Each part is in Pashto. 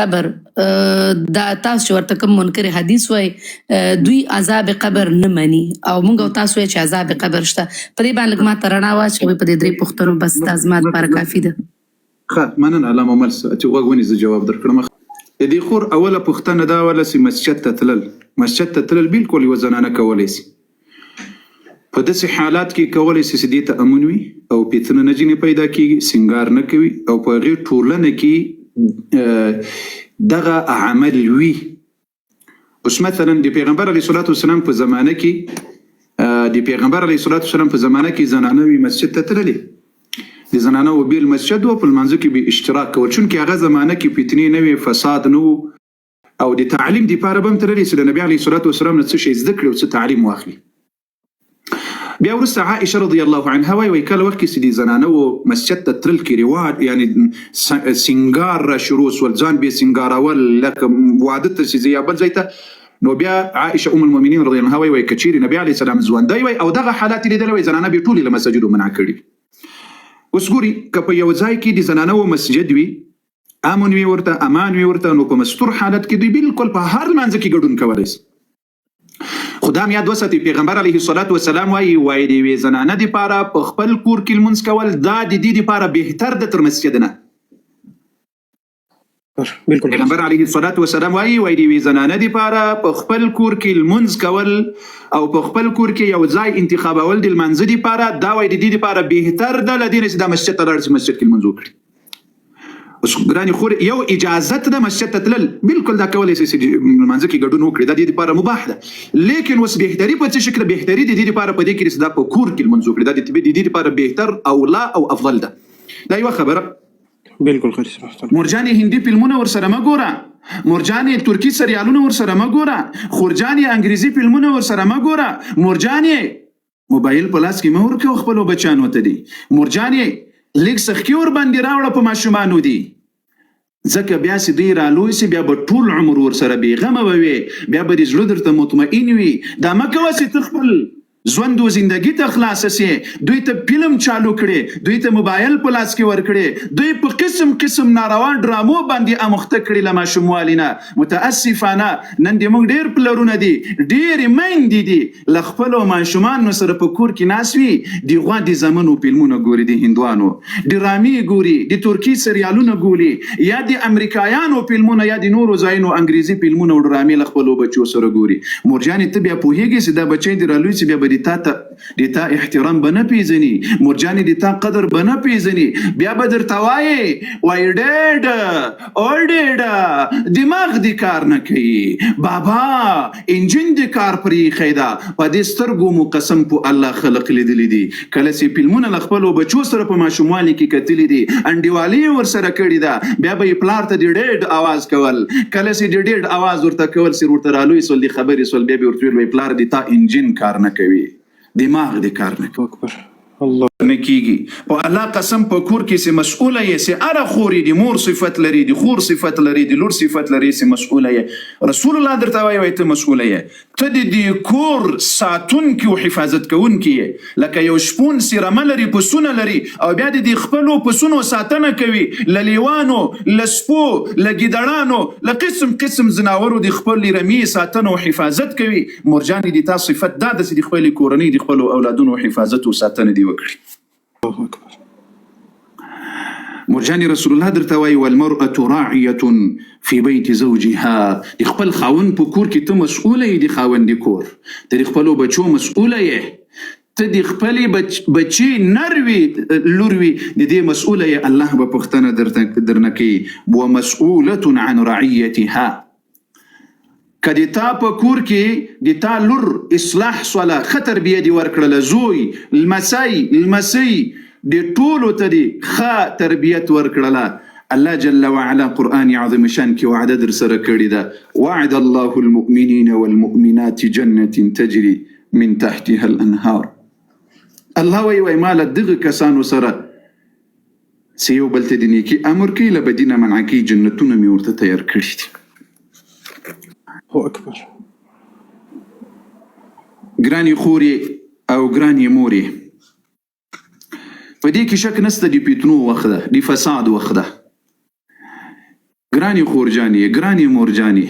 قبر دا تاسو چې ورته کوم منکر حدیث وای دوی عذاب قبر نه مني او موږ تاسو چې عذاب قبر شته په دې باندې ما ترڼا واچوي په دې درې پوښتنو بس تاسو لپاره کافي ده. ښه مننه علامه مل چې غوږ ونیسه جواب درکړم. د دې خور اوله پوښتنه دا وله چې مسجد ته تلل بالکل یوه زنانه کولی سي په داسې حالات کې کولی سي چې دې ته امن وي او پیتنه نه ځینې پیدا کېږي سینګار نه کوي او په هغې ټولنه کې دغه عمل وي. اوس مثلا د پیغمبر علیه الصلاة والسلام په زمانه کې زنانه وي مسجد ته تللې د زنانه و بیل مسجد و په لمانځه کې به اشتراک کول چونکې هغه زمانه کې فتنې نه وي فساد نه و او د تعلیم دپاره به هم تللې چې د نبي علیه الصلاة والسلام نه څه شی زده کړي او څه تعلیم واخلي. بیا وروسته عائشه رضی الله عنها وایي کله وخت کې چې د زنانه و مسجد ته تلل کې رواج یعنی سینګار را شروع سول ځان به سینګارول لکه واده ته چې یا بل ځای ته نو بیا عائشه ام المؤمنین رضی الله عنها وایي که چیرې نبي علیه السلام ژوندی وای او دغه حالات یې لیدلی وای زنانه به ټولې له مساجدو منع کړي. اوس ګوري که په یو ځای کې د زنانه و مسجد وي امان وي ورته نو په مستور حالت کې دوی بالکل په هر لمانځه کې ګډون کولی شي. خدا هم یاد وساتئ پیغمبر علیه الصلاة والسلام وایي د یوې زنانه دپاره په خپل کور کې لمونځ کول دا د دې دپاره بهتر ده تر مسجد نه. پیغمبر علیه الصلاة والسلام وایي د یوې زنانه دپاره په خپل کور کې لمونځ کول او په خپل کور کې یو ځای انتخابول د لمانځه دپاره دا وایي د دې دپاره بهتر ده له دې نه چې دا مسجد ته لاړ شي مسجد کې لمونځ وکړي. اوس ګرانې خور یو اجازت ده مسجد ته تلل بالکل دا کولی شي چې لمانځه کې ګډون وکړي دا د دې دپاره مباح ده لیکن اوس بهتري په څه شکل بهتري د دې دپاره په دې کې چې دا په کور کې لمونځ وکړي دا د دې دپاره بهتر اولا او افضل ده. دا یوه خبره. بالکل مورجانې هندي فلمونه ورسره مه ګوره مورجانې ترکي سریالونه ورسره مه ګوره خورجانې انګریزي فلمونه ورسره مه ګوره مورجانې موبایل په لاس کې مه ورکوه خپلو بچیانو ته دي مورجانې لږ سخکي ورباندې راوړه په ماشومانو دي ځکه بیا چې دوی رالوی سي بیا به ټول عمر ورسره بېغمه به وي بیا به دې زړه درته مطمئن وي. دا مه کوه چې ته خپل ژوند و زندگی ته خلاصه سي دوی ته فلم چالو کړي دوی ته موبایل په لاس کې ورکړي دوی په قسم ناروا ډرامو باندې اموخته کړي له ماشوموالي نه. متاسفانه نن د موږ ډېر پلرونه دي ډېرې میندې دي له خپلو ماشومانو سره په کور کې ناست وي د غوا د زمنو فلمونه ګوري د هندوانو ډرامې ګوري د ترکي سریالونه ګوري یا د امریکایانو فلمونه یا د نورو ځایونو انګریزي فلمونه او ډرامې له خپلو بچو سره ګوري. مورجانې ته بیا پوهېږي چې دا بچی دې رالوی چې بیا به د تا احترام به نه پیژني مورجانې د تا قدر به نه پیژني بیا به درته وایي ډېډه دماغ دې کار نه کوي بابا انجن دې کار پرېښی ده په دې سترګو مو قسم په الله خلق لیدلی دي کله چې فلمونه له خپلو بچو سره په ماشوموالي کې کتلي دي انډیوالي یې ورسره کړې ده بیا به یې پلار ته د ډېډ اواز کول کله چې د ډېډ اواز ورته کول چې ورته رالوی سول د خبرې سول بیا به ورته ویل پلار دې تا انجن کار نه کوي دماغ دې کار نه کوي الله نه کیږي په الله قسم په کور کې سي مسؤله یې سي اره خوري د مور صفت لري د خور صفت لري د لور صفت لري سي مسؤله یې رسول الله درته وایي ته مسؤله یې ته د دې کور ساتونکي او حفاظت کوونکي لکه یو شپون سیرمه لري پسونه لري او بیا د دې خپلو پسونو ساتنه کوي له لیوانو له سپو له ګیدړانو له قسم ځناورو د خپل رمي ساتنه او حفاظت کوي. مورجانې د تا صفت دا ده چې د خپلې کورنۍ د خپلو اولادونو حفاظت او ساتنه دي وکړي. مرجاني رسول الله درته وایي والمرأة راعية في بيت زوجها د خپل خاوند په کور کې ته مسؤله یې د خاوندي کور ته د خپلو بچو مسؤله یې ته د خپلې بچې نر وي لور وي د دې مسؤله یې الله به پوښتنه درنه کوي ومسؤولة عن رعيتها. که د تا په کور کې د تا لور اصلاح سوله ښه تربیه دې ورکړله زوی لمسی د ټولو ته دې ښه تربیت ورکړله الله جل وعلا قرآن عظیم شان کې وعده در سره کړې ده وعد الله المؤمنین والمؤمنات جنة تجري من تحتها الانهار. الله وایي ما له دغه کسانو سره چې یو بل ته د نیکي امر کوي له بدي نه منع کوي جنتونه مې ورته تیار کړي دي. اکبر ګرانې خورې او ګرانې مورې په دې کې شک نشته د فتنو وخت ده د فساد وخت ده ګرانې خورجانې ګرانې مورجانې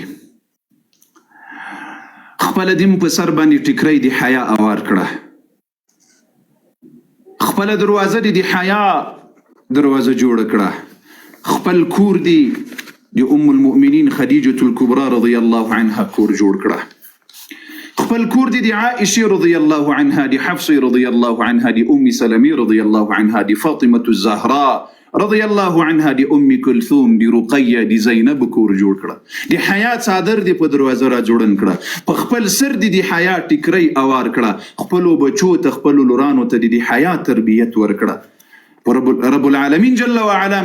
خپله دیم په سر باندې ټیکری د حیا اوار کړه خپله دروازه د حیا دروازه جوړه کړه خپل کور دی د ام المؤمنین خدیجة الکبرى رضی الله عنها کور جوړ کړه خپل کور دی د عائشه رضی الله عنها د حفصه رضی الله عنها د ام سلمې رضی الله عنها د فاطمه الزهراء رضی الله عنها د ام کلثوم د رقیه د زینب کور جوړ کړه د حیا څادر دی په دروازه را جوړن کړه په خپل سر دی د حیا ټیکری اوار کړه خپل بچو ته خپل لورانو ته د حیا تربیت ور کړه رب العالمین جل وعلا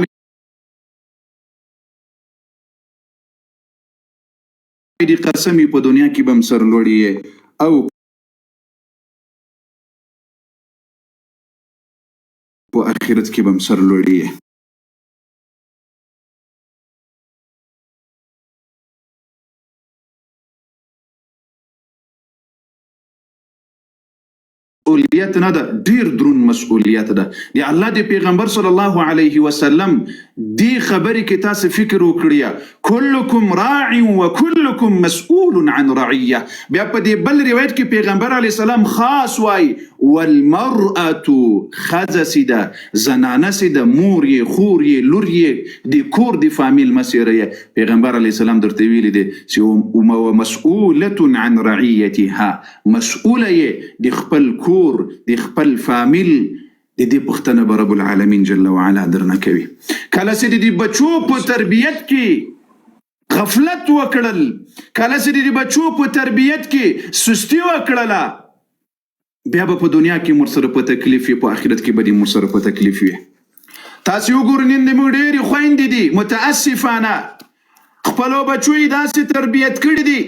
دی قسمی په دنیا کې بم سر لوړی او په آخرت کې بم سر لوړی مسؤلیت نه ده ډیر درون مسؤلیت ده دی الله دی پیغمبر صلی الله علیه وسلم دی خبرې کې تاسو فکر وکړیا کلکم راع وکلکم مسؤول عن رعیه بیا په دې بل روایت کې پیغمبر علیه السلام خاص وای والمرأة خزسده زنانه سده مور یې خور یې لور یې د کور د فامیل مسیره یې پیغمبر علیه السلام درته ویلي دی چې مسؤولة عن رعیتها مسؤوله یې د خپل کور د خپل فامیل د دې پوښتنه به رب العالمین جل وعلا درنه کوي کله چې د بچو په تربیت کې غفلت وکړل کله چې د بچو په تربیت کې سستی وکړله بیا به په دنیا کې مور سره په تکلیف وي په آخرت کې به دې مور سره په تکلیف وي تاسې وګورئ نن زموږ ډېرې خویندې دي متاسفانه خپلو بچو یې داسې تربیت کړي دي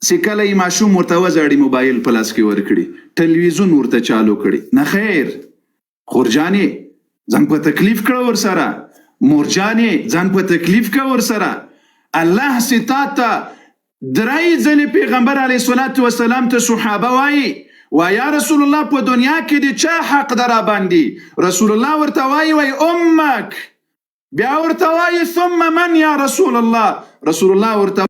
چې کله یې ماشوم ورته وزاړي موبایل په لاس کې ورکړي ټلویزیون ورته چالو کړي نه خیر خورجانې ځان په تکلیف کړه ورسره مورجانې ځان په تکلیف کړه ورسره الله سې تا ته درې ځلې پیغمبر علیه الصلاة والسلام ته صحابه وایي یا رسول الله په دنیا کې د چا حق در باندې رسول الله ورته وایي امک بیا ورته وایي ثم من یا رسول الله رسول الله ورته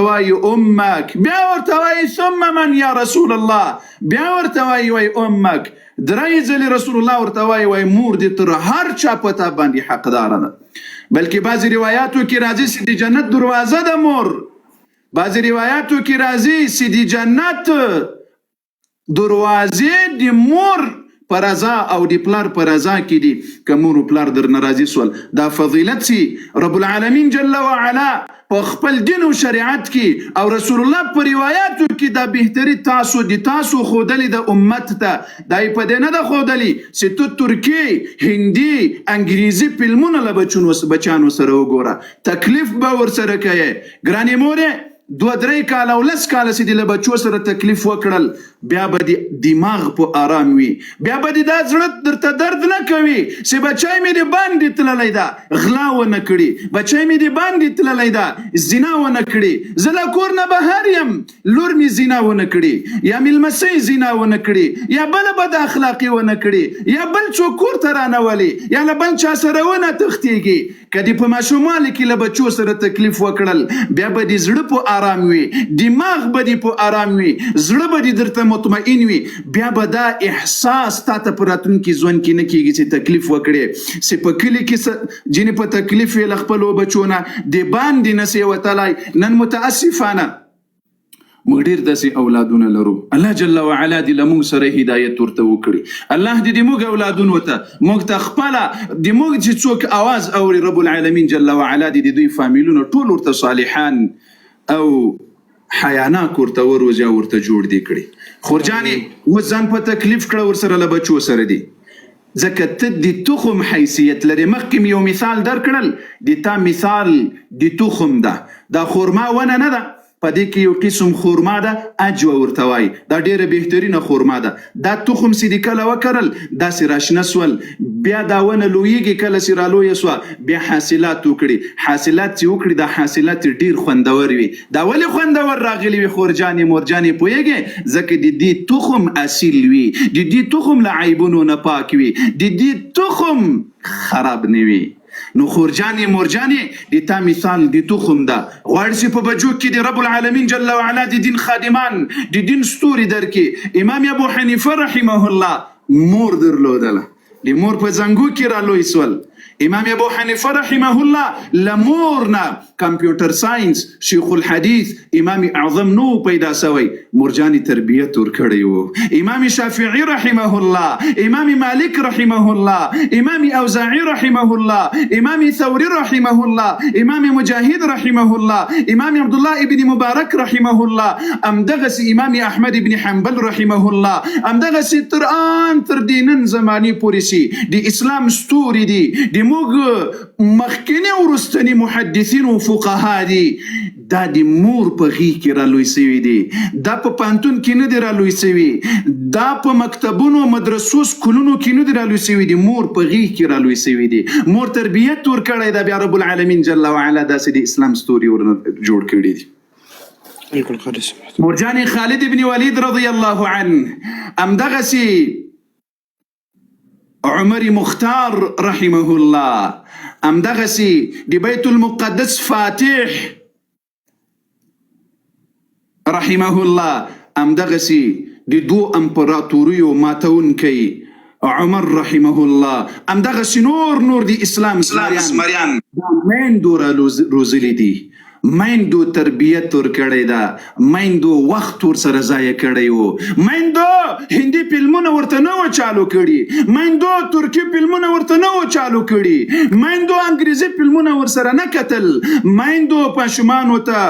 وایي امک بیا ورته وایي ثم من یا رسول الله بیا ورته وایي امک درې ځلې رسول الله ورته وایي مور دې تر هر چا په تا باندې حقدار ده بلکې بعضې روایاتو کې راځي چې د جنت دروازه ده مور بعضې روایاتو کې راځي چې د جنت دروازې د مور په رضا او د پلار په رضا کې دي که مور و پلار در ناراضي سول دا فضیلت سي رب العالمین جل وعلا په خپل دین او شریعت کې او رسول الله په روایاتو کې دا بهتري تاسو ښودلې د امت ته دا یې په دې نه ده ښودلې چې ته ترکي هندي انګریزي فلمونه له بچانو سره وګوره تکلیف به ورسره کوې ګرانې مورې 2-3 کاله او 10 کاله چې د له بچو سره تکلیف وکړل بیا به د دماغ په آرام وي بیا به د دا زړه درته درد نه کوي چې بچی مې د باندې تللی ده غلا ونه کړي بچی مې د باندې تللی ده زنا ونه کړي زه له کور نه بهر یم لور مې زنا ونه کړي یا میلمسۍ زنا ونه کړي یا بله بد اخلاقي ونه کړي یا بل څوک کور ته رانولي یا له بل چا سره ونه تښتېږي که دې په ماشومانو کې له بچو سره تکلیف وکړل بیا به د زړه په آرام وي دماغ به دې په آرام وي زړه به دې درته مطمئن وي بیا به دا احساس تا ته په راتلونکي ژوند کې نه کېږي چې تکلیف وکړې چې په کلي کې ځینې په تکلیف وي له خپلو بچو نه د باندې نه سې وتلی نن متاسفانه موږ ډېر داسې اولادونه لرو الله جل وعلا دې له موږ سره هدایت ورته وکړي الله دې د موږ اولادونو ته موږ ته خپله د موږ چې څوک اواز اوري رب العالمین جل وعلا دې د دوی فامیلونه ټول ورته صالحان او حیاناک ورته وروزي او ورته جوړ دي کړي خورجانې اوس ځان په تکلیف کړه ورسره له بچو سره دي ځکه ته د تخم حیثیت لري مخکې مې یو مثال درکړل د تا مثال د تخم ده دا خورما ونه نه ده په دې کې یو قسم خورما ده اجوه ورته وایي دا ډېره بهترینه خورما ده دا تخم چې د کله وکرل داسې راشنه سول بیا دا ونه لویږي کله چې رالویه سوه بیا حاصلات وکړي حاصلات چې وکړي دا حاصلات ډېر خوندور وي دا ولې خوندور راغلي وي خورجانې مورجانې پوهېږې ځکه د دې تخم اصیل وي د دې تخم له عیبونو نه پاک وي د دې تخم خراب نه وي نو خورجانې مورجانې د تا مثال د تخم ده غواړي چې په بجو کې د رب العالمین جل وعلا د دین خادمان د دین ستوري درکې امام ابو حنیفه رحمه الله مور درلودله د مور په زنګو کې را لوی سول امام ابو حنیفه رحمه الله لمورنا کمپیوټر ساينس شیخ الحدیث امام اعظم نو پیدا سوی مرجانی تربیت ورکړی وو امام شافعی رحمه الله امام مالک رحمه الله امام اوزاعی رحمه الله امام ثوری رحمه الله امام مجاهد رحمه الله امام عبد الله ابن مبارک رحمه الله امدغس امام احمد ابن حنبل رحمه الله امدغس تر دینن زمانی پوریسی دی اسلام ستوری دی موږ مخکینی ورستنی محدثین او فقها دي دا د مور په غی کې را لوی سوي دي دا په پانتون کې نه دی را لوی سوي دا په مکتبونو مدرسو سکولونو کې نه دی را لوی سوي دي مور په غی کې را لوی سوي دي مور تربیت ورکړی دا بیا رب العالمین جل وعلا داسې د اسلام ستوري ورنه جوړ کړي دي مرجان خالد ابن ولید رضی الله عنه امدغسی عمر مختار رحمه الله امدغسی دی بیت المقدس فاتح رحمه الله امدغسی دی دو امپراتوریو ماتون کی عمر رحمه الله امدغسی نور دی اسلام مریان مین دورا روزلی دی میندو تربیت ورکړی ده میندو وخت ورسره ضایع کړی و میندو هندي فلمونه ورته نه و چالو کړي میندو ترکی فلمونه ورته نه و چالو کړي میندو انګریزي فلمونه ورسره نه کتل میندو ماشومانو ته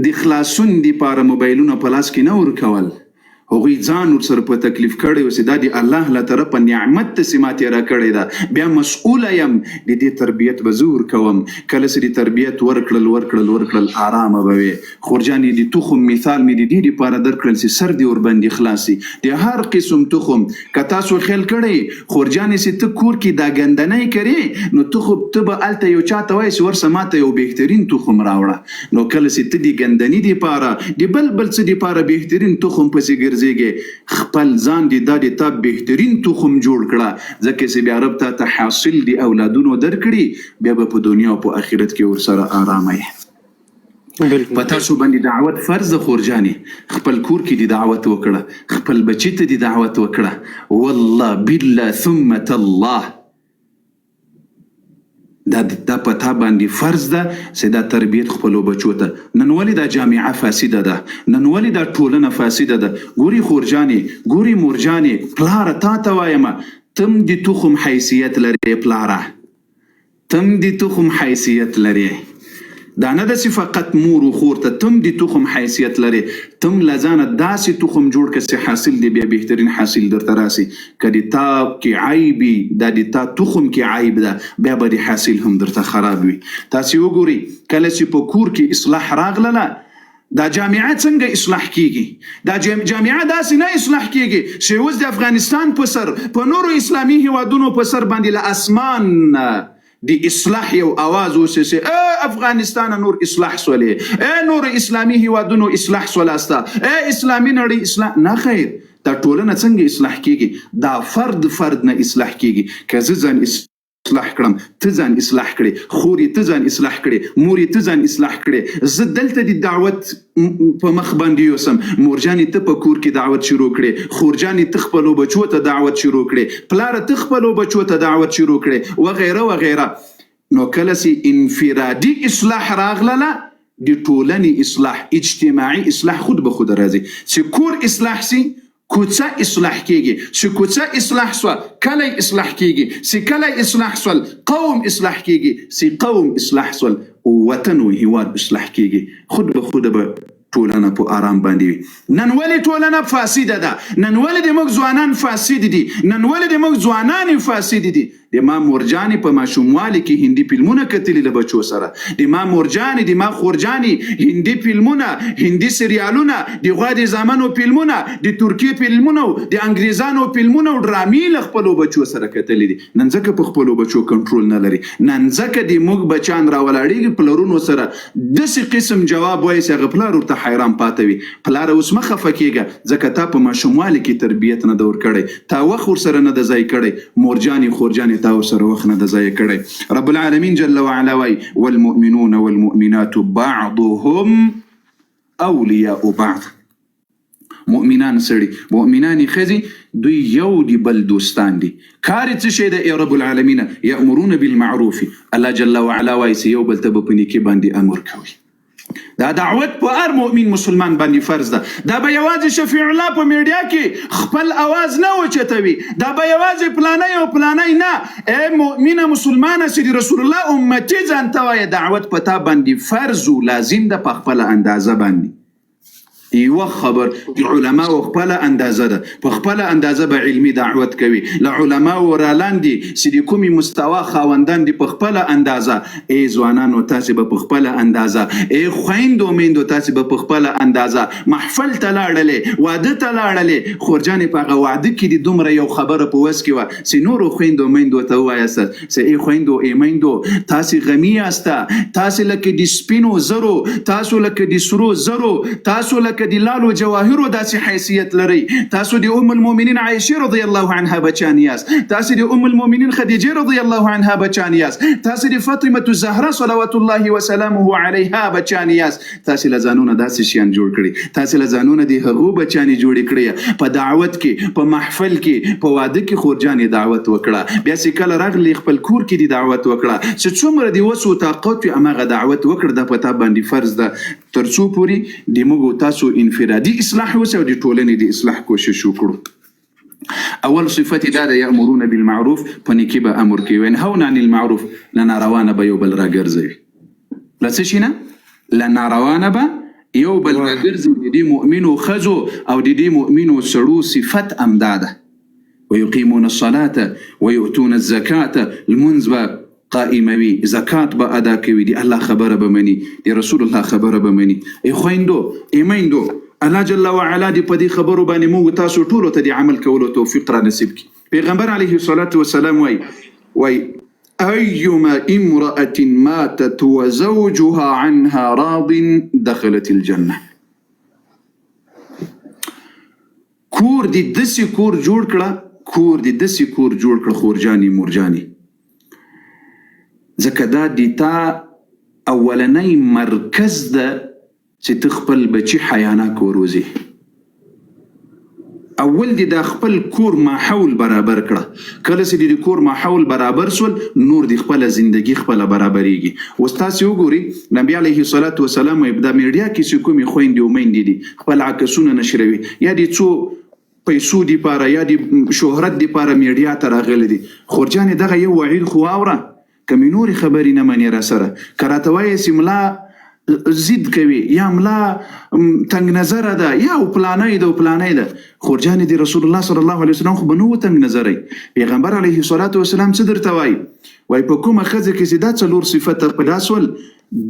د خلاصون دپاره موبایلونه په لاس کې نه ورکول هغوی ځان ورسره په تکلیف کړی و چې دا د الله له طرفه نعمت تسې ماتې راکړې ده بیا مسؤوله یم د دې تربیت به زه ورکوم کله چې د تربیت ورکړل ارامه به وي خورجانې د تخم مثال مې د دې دپاره درکړل چې سر دې ورباندې خلاصي د هر قسم تخم که تاسو خیال کړی خورجانې چې ته کور کې دا ګندنۍ کرې نو ته به هلته یو چا ته وایې چې ورسه ماته یو بهترین تخم راوړه نو کله چې ته د ګندنې دپاره د بل څه دپاره بهترین تخم پسې ګرځې خپل ځان دی دا د تا بهترین تخم جوړ کړه ځکه چې بیا رب ته حاصل دی اولادونو درکړي بیا به په دنیا او په آخرت کې ورسره آرامه یې په تاسو باندې دعوت فرض خورجانې خپل کور کې دی دعوت وکړه خپل بچی ته دی دعوت وکړه والله بالله ثم تالله دا پتا باندې فرض ده چې دا تربیت خپلو بچو ته نن ولې دا جامعه فاسده ده نن ولې دا ټولنه فاسده ده ګوري خورجانې ګوري مورجانې پلاره تا ته وایمه تم د تخم حیثیت لري پلاره تم د تخم حیثیت لري دا نه داسې فقط مور و خور ته تم د تخم حیثیت لري تم لزانه داسې تخم جوړ که چې حاصل دی بیا بهترین حاصل درته راسي که د تا کې عیبي دا د تا تخم کې عیب ده بیا به د حاصل هم درته خراب وي تاسې وګورئ کله چې په کور کې اصلاح راغله دا جامعه څنګه اصلاح کیږي دا جامعه داسې نه اصلاح کیږي چې اوس د افغانستان په سر په نورو اسلامي هیوادونو په سر باندې له اسمان دی اصلاح یو آواز وسیسي افغانستان نور اصلاح سولی نور اسلامی هیوادونو اصلاح سولاستا اسلامی نړۍ اصلاح نه خیر دا ټولنه څنګه اصلاح کیږي دا فرد نه اصلاح کیږي که زه ځان اصلاح کړم ته ځان اصلاح کړې خورې ته ځان اصلاح کړې مورې ته ځان اصلاح کړې زه دلته د دعوت په مخ باندې یوسم مورجانې ته په کور کې دعوت شروع کړې خورجانې ته خپلو بچو ته دعوت شروع کړې پلاره ته خپلو بچو ته دعوت شروع کړې وغیره وغیره نو کله چې انفرادي اصلاح راغله د ټولنې اصلاح اجتماعي اصلاح خود به خود راځي چې کور اصلاح سي کوڅه اصلاح کیږي چې کوڅه اصلاح سوه کلی اصلاح کیږي چې کلی اصلاح سول قوم اصلاح کیږي چې قوم اصلاح سول وطن و هیواد اصلاح کیږي خود به خود به ټولنه په آرام باندې وي نن ولې ټولنه فاسده ده نن ولې د موږ ځوانان فاسد دي نن ولې د موږ ځوانان فاسد دي د ما مورجانې په ماشوموالي کې هندي فلمونه کتلي له بچو سره د ما مورجانې د ما خورجانې هندي فلمونه هندي سریالونه د غوا د زامنو فلمونه د ترکیې فلمونه د انګریزانو فلمونه او ډرامې له خپلو بچو سره کتلي دي نن ځکه په خپلو بچو کنټرول نه لري نن ځکه د موږ بچان راولاړېږي پلرونو سره داسې قسم جواب وایي چې هغه پلار ورته حیران پاته وي پلاره اوس مه خفه کېږه ځکه تا په ماشوموالي کې تربیت نه ده ورکړی تا وخت ورسره نه ده ځای کړی مورجانې خورجانې باندې تا ورسره وخت نه د ضایع کړی. رب العالمین جل وعلا وایي والمؤمنون والمؤمنات بعضهم اولیاء بعض. مؤمنان سړي مؤمنان ښځې دوی یو دی بل دوستان دي. کار څه شی دی؟ رب العالمین یأمرون بالمعروف. الله جل وعلا وایي چې یو بل ته به په نیکۍ باندې امر کوي. دا دعوت په هر مؤمن مسلمان باندې فرض ده. دا به یوازې شفیع الله په میډیا کې خپل اواز نه اوچتوي، دا به یوازې پلانی او پلانی نه. ای مؤمنه مسلمانه چې د رسول الله امتي ځان ته وایه دعوت په تا باندې فرض و لازم ده په خپله اندازه باندې. یوه خبر د علماو خپله اندازه ده، په خپله اندازه به علمي دعوت کوي. له علماو رالاندې چې د کومې مستوا خاوندان دي په خپله اندازه. ای ځوانانو تاسې به په خپله اندازه، ای خویندو میندو تاسې به په خپله اندازه محفل ته لاړلې، واده ته لاړلې. خورجانې په هغه واده کې د دومره یو خبره په وس کې وه چې نورو خویندو میندو ته ووایاست چې ای خویندو ای میندو تاسې غمي یاسته، تاسې لکه د سپینو زرو، تاسو لکه د سرو زرو، تاسو لکه د لالو جواهرو داسې حیثیت لري. تاسو د ام المؤمنین عائشه رضی الله عنها بچان یاست، تاسو د ام المؤمنین خدیجه رضی الله عنها بچان یاست، تاسو د فاطمه الزهرا صلوات الله وسلامه علیها بچان یاست. تاسو لزانونه داسې شیان جوړ کړي، تاسو لزانونه د هغو بچانی جوړ کړي. په دعوت کې، په محفل کې، په واده کې خورجانې دعوت وکړه. بیا چې کله راغلی خپل کور کې د دعوت وکړه چې څومره د وس او طاقت وي هماغه دعوت وکړه. دا په تا باندې فرض ده تر څو پورې د موږ تاسو انفرادي اصلاح وسو او د ټولنې د اصلاح کوشش وکړو. اول صفت دا ده یأمرون بالمعروف، په نیکي به امر کوي. وینهون عن المعروف، له ناروانه به یو بل راګرځوي. له څه شي نه؟ له ناروانه به یو بل راګرځوي. د دې مؤمنو ښځو او د دې مؤمنو سړو صفت همدا ده. ويقيمون الصلاة ويؤتون الزكاة، لمنځ به قائموي، زکات به ادا کوي، د الله خبره به مني، د رسول الله خبره به مني. ای خویندو ای میندو الله جل وعلا دې په دې خبرو باندې موږ تاسو ټولو ته د عمل کولو توفیق را نصیب کړي. پیغمبر علیه الصلاة والسلام وایي أيما امرأة ماتت وزوجها عنها راض دخلت الجنة. کور دې داسې کور جوړ کړه، کور دې داسې کور جوړ کړه خورجانې مرجانې، ځکه دا د تا اولنی مرکز ده چې ته خپل بچي حیاناک وروزي. اول دې دا خپل کور ماحول برابر کړه. کله چې د کور ماحول برابر سول نور د خپله زندگی خپله برابریږي. اوس تاسې وګورئ نبی علیه الصلاة والسلام وایي دا میډیا کې چې کومې خویندې او میندې دي خپل عکسونه نشروي، یا د څو پیسو دپاره یا د شهرت دپاره میډیا ته راغلی دي. خورجانې دغه یو وعید خو واوره، کمی نورې خبرې نه منې را سره. که راته وایې چې ملا ضد کوي یا ملا تنگ نظره ده یا پلانی ده او پلانی ده، خورجانې د رسول الله صلی الله علیه وسلم خو به نه و تنگ نظری. پیغمبر علیه الصلاة والسلام څه درته وایي؟ وایي په کومه ښځه کې چې دا څلور صفته پیدا سول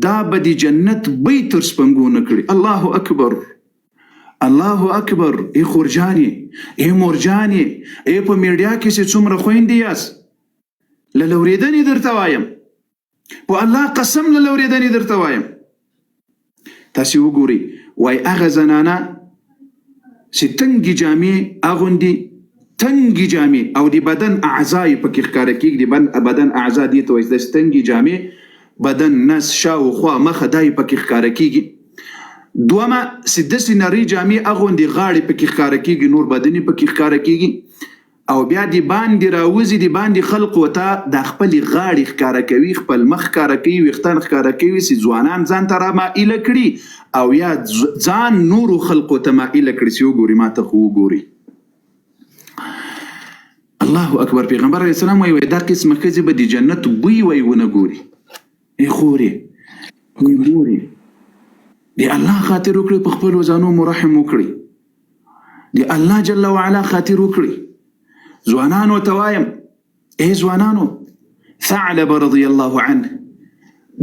دا به د جنت بی تر سپنګو نه کړي. الله اکبر الله اکبر. ای خورجانې ای مرجانې ای په میډیا کې چې څومره خویندې یاست له لورېدنې درته وایم، په الله قسم له لورېدنې درته وایم. تاسې وګورئ وایي هغه زنانه چې تنګې جامې اغوندي، تنګې جامې او د بدن اعضا یې پکې ښکاره کېږي. د بدن اعضا دې ته وایي داسې تنګې جامې، بدن نس شاوخوا مخه دا یې پکې ښکاره کېږي. دومه چې داسې نرۍ جامې اغوندي غاړې پکې ښکاره کېږي، نور بدن یې پکې ښکاره کېږي. او بیا د باندې راوځي، د باندې خلق ته د خپلې غاړې ښکاره کوي، خپل مخ ښکاره کوي، ویښتان ښکاره کوي چې ځوانان ځان ته را مائله کړي او یا ځان نورو خلقو ته مائله کړي چې وګوري ما ته خو وګوري. الله اکبر. پیغمبر علیه السلام وایي دا قسمه ښځې به د جنت بوی وایي ونه ګوري. ای خورې ای مورې د الله خاطر وکړئ، په خپلو ځانو مرحم وکړئ، د الله جل وعلا خاطر وکړئ. ځوانانو ته وایم ای ځوانانو، ثعلبه رضی الله عنه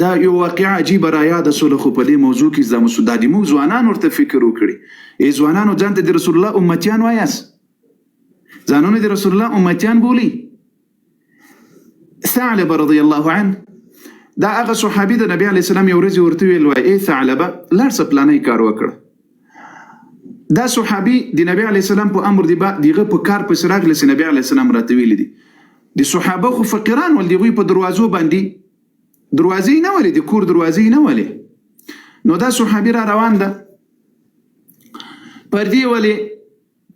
دا یو واقعه عجیبه را یاده سوله، خو په دې موضوع کې دا د موږ ځوانان ورته فکر وکړي. ای ځوانانو ځان ته د رسول الله امتیان وایاست، ځانونه د رسول الله امتیان بولي. ثعلبه رضی الله عنه دا هغه صحابي د نبی علیه السلام یو ورځ ورته ویل وایي ای ثعلبه لاړ څه پلانی کار وکړه. دا صحابي د نبی علیه السلام په امر دغه په کار پسې راغلی چې نبی علیه السلام راته ویلي دي د صحابه خو فقیران ول د هغوی په دروازو باندې دروازې نه ولې د کور دروازې نه ولې نو دا صحابي را روان ده پردې ولې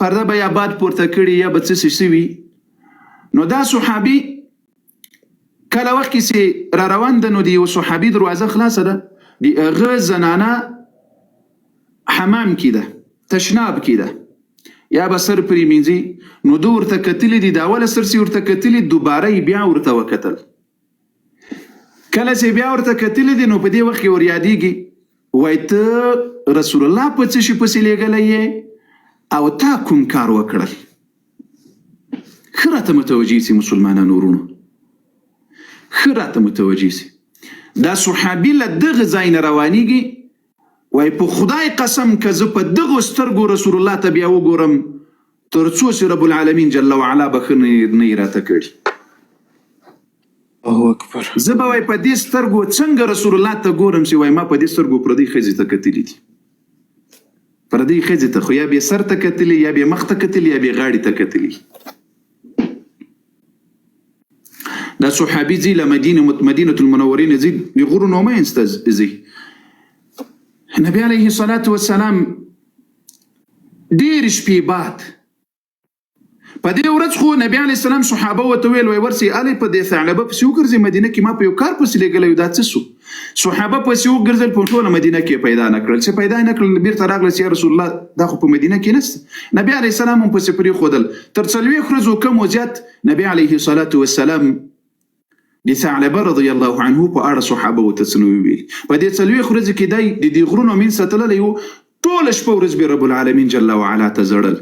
پرده به یا باد پورته کړي یا به څه شوي نو دا صحابي کله وخت کې چې را روان ده نو د یو صحابي دروازه خلاصه ده د هغه زنانه حمام کې ده تشناب کې ده یا به سر پرې مینځي نو دو ورته کتلي دي د اوله سر چې ورته کتلي دوباره یې بیا ورته وکتل کله چې بیا ورته کتلي دي نو په دې وخت کې ور یادېږي وایي ته رسول الله په څه شي پسې لېږلی یې او تا کوم کار وکړل ښه راته متوجه سي مسلمانانو ورونو ښه راته متوجه سي دا صحابي له دغه ځای نه روانېږي وای په خدای قسم که زه په دغو سترګو رسول الله ته بیا وګورم تر څو چې رب العالمین جل وعلا بښنه نه یې راته کړي الله اکبر زه به وای په دې سترګو څنګه رسول الله ته ګورم چې وای ما په دې سترګو پردۍ ښځې ته کتلي دي پردۍ ښځې ته خو یا بې سر ته کتلي یا بې مخ ته کتلي یا بې غاړې ته کتلي دا صحابي ځي له مدینة المنورین ځي د غرونو منځ ته ځي نبی علیه الصلاة والسلام ډېر شپې بعد په دې ورځ خو نبی علیه السلام صحابه ورته ویل وای ورسې الې په دې ثعلبه پسې وګرځې مدینه کې ما په یو کار پسې لېږلی دا څه سو صحابه پسې وګرځېدل په ټوله مدینه کې پیدا نه کړل چې پیدا نه کړل بیرته راغله چې یا رسول الله دا خو په مدینه کې نشته نبی علیه السلام هم پسې پرېښودل تر 4 ورځو کم و زیات نبی علیه الصلاة والسلام د ثعلبه رضی الله عنه په اړه صحابه ورته څه نه ویل په دې 4 ورځو کې دی د دې غرونو منځ ته تللی و ټوله شپه ورځ به رب العالمین جل وعلا ته ژړل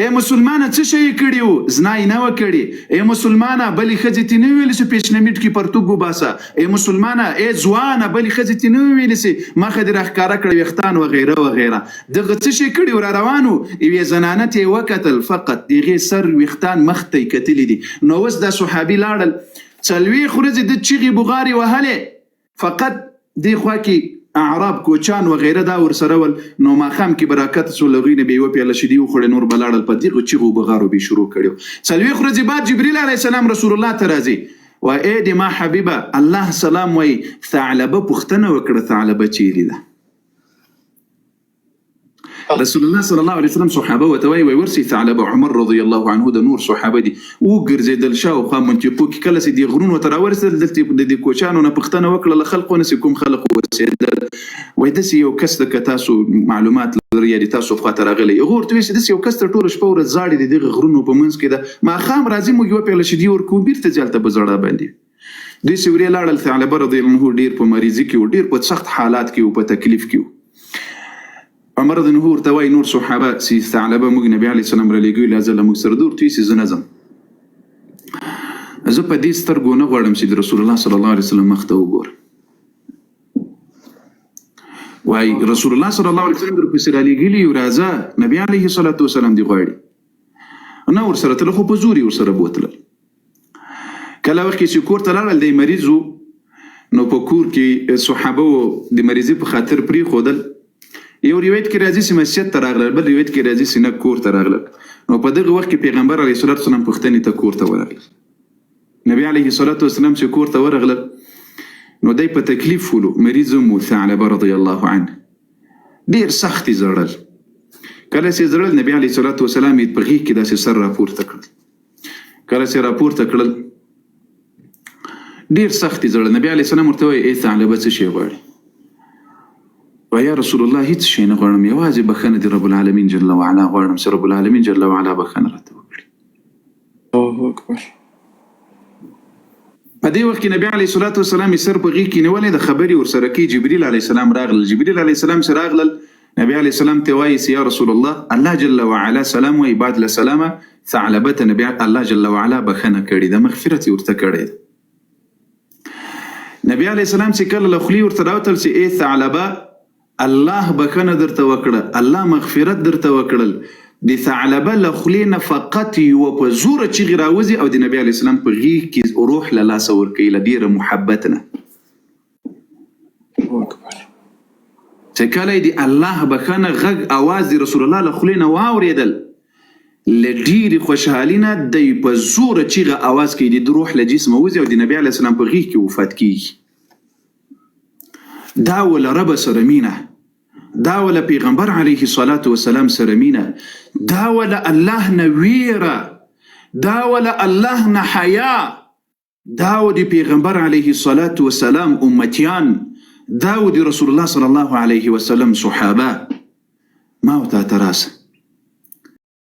ای مسلمانه څه شی یې کړي وو زنا یې نه وه کړې ای مسلمانه بلې ښځې تې نه ویلې چې پیشنمیټ کې پرتوګ وباسه ای مسلمانه ای ځوانه بلې ښځې تې نه ویلې چې مخه دې راښکاره کړه ویښتان وغیره وغیره دغه څه شی کړي و را روان و یوې زنانه ته یې وکتل فقط د هغې سر ویښتان مخ ته یې کتلي دي نو اوس دا صحابي لاړل 4 ورځې د چغې بغارې وهلې فقط دې خوا کې اعراب کوچان وغیره دا ورسره ول نو ماښام کې برکت سو له هغوی نه به یې 1 پیاله شیدې وخوړې نور به لاړل په دغو چغو بغارو به یې شروع کړي 4 ورځې بعد جبریل علیه السلام رسول الله ته راځي وایي ای د ما حبیبه الله سلام وایي ثعلبه پوښتنه وکړه ثعلبه چیرې ده رسول الله صلی الله علیه وسلم صحابه ورته وایي ورسې ثعلبه عمر رضی الله عنه د نور صحابه دي وګرځېدل شاوخوا منطقو کې کله چې دې غرونو ته راورسېدل دلته د دې کوچانو نه پوښتنه وکړه له خلقو نه چې کوم خلق اوسېدل وایي داسې یو کس ده که تاسو معلومات لرئ یا د تاسو خواته راغلی هغه ورته وایي چې داسې یو کس ته ټوله شپه ورځ ژاړي د دغه غرونو په منځ کې ده ماښام راځي موږ 1 پیاله شیدې ورکوو بېرته ځي هلته په زړه باندې دوی چې ورې لاړل ثعلبه رضی الله عنه ډېر په مریضي کې و ډېر په سخت حالات کې و په تکلیف کې و عمر رضی الله ورته وایي نور صحابه چې ثعلبه موږ نبي علیه السلام رالیږلي له ځله موږ سره ده ورته وایي چې زه نه ځم زه په دې سترګو نه غواړم چې د رسول الله صلی الله علیه وسلم مخ ته وګورم وایي رسول الله صلی الله علیه وسلم درپسې رالیږلي یو راځه نبي علیه الصلاة والسلام دې غواړي نه ورسره تله خو په زور یې ورسره بوتلل کله وخت کې چې کور ته لاړل دی مریض و نو په کور کې صحابه د مریضۍ په خاطر پرېښودل یو روایت کې راځي چې مسجد ته راغلل بل روایت کې راځي چې نه کور ته راغلل نو په دغه وخت کې پیغمبر علیه الصلاة والسلام پوښتنې ته کور ته ورغلل نبی علیه الصلاة والسلام چې کور ته ورغلل نو دی په تکلیف ولو مریض هم و ثعلبه رضی الله عنه ډېر سخت یې ژړل کله چې ژړل نبی علیه الصلاة والسلام یې په غېږ کې داسې سر راپورته کړل کله چې راپورته کړل ډېر سخت یې ژړل نبی علیه السلام ورته وایي ای ثعلبه څه شی غواړې ويا رسول الله هیڅ شي نه غواړم یوازې بخښنه د رب العالمین جل وعلا غواړم چې رب العالمین جل وعلا بخښنه راته وکړي الله اکبر په دې وخت کې نبی علیه الصلاة والسلام یې سر په غېږ کې نیولی د خبرې ورسره کوي جبریل علیه السلام راغلل جبریل علیه السلام چې راغلل نبی علیه السلام ته وایي چې یا رسول الله الله جل وعلا سلام وایي بعد له سلامه ثعلبه ته نبی الله جل وعلا بخښنه کړې ده مغفرت یې ورته کړی ده نبی علیه السلام چې کله له خولې ورته راوتل چې ای ثعلبه الله بخښنه درته وکړه الله مغفرت درته وکړل د ثعلبه له خولې نه فقط یوه په زوره چیغې راوځي او د نبي علیه السلام په غېږ کې روح له لاسه ورکوي له ډېره محبت نه چې کله یې د الله بخښنه غږ اواز د رسول الله له خولې نه واورېدل له ډېرې خوشحالي نه دی په زوره چیغه اواز کوي د روح له جسمه وځي او د نبي علیه السلام په غېږ کې وفات کیږي. دا وله رب سره مینه، دا وله پیغمبر علیه الصلاة والسلام سره مینه، دا وله الله نه ویره، دا وله الله نه حیا، دا و د پیغمبر علیه الصلاة والسلام امتیان، دا و د رسول الله صلی الله علیه وسلم صحابه. ما و تا ته راسه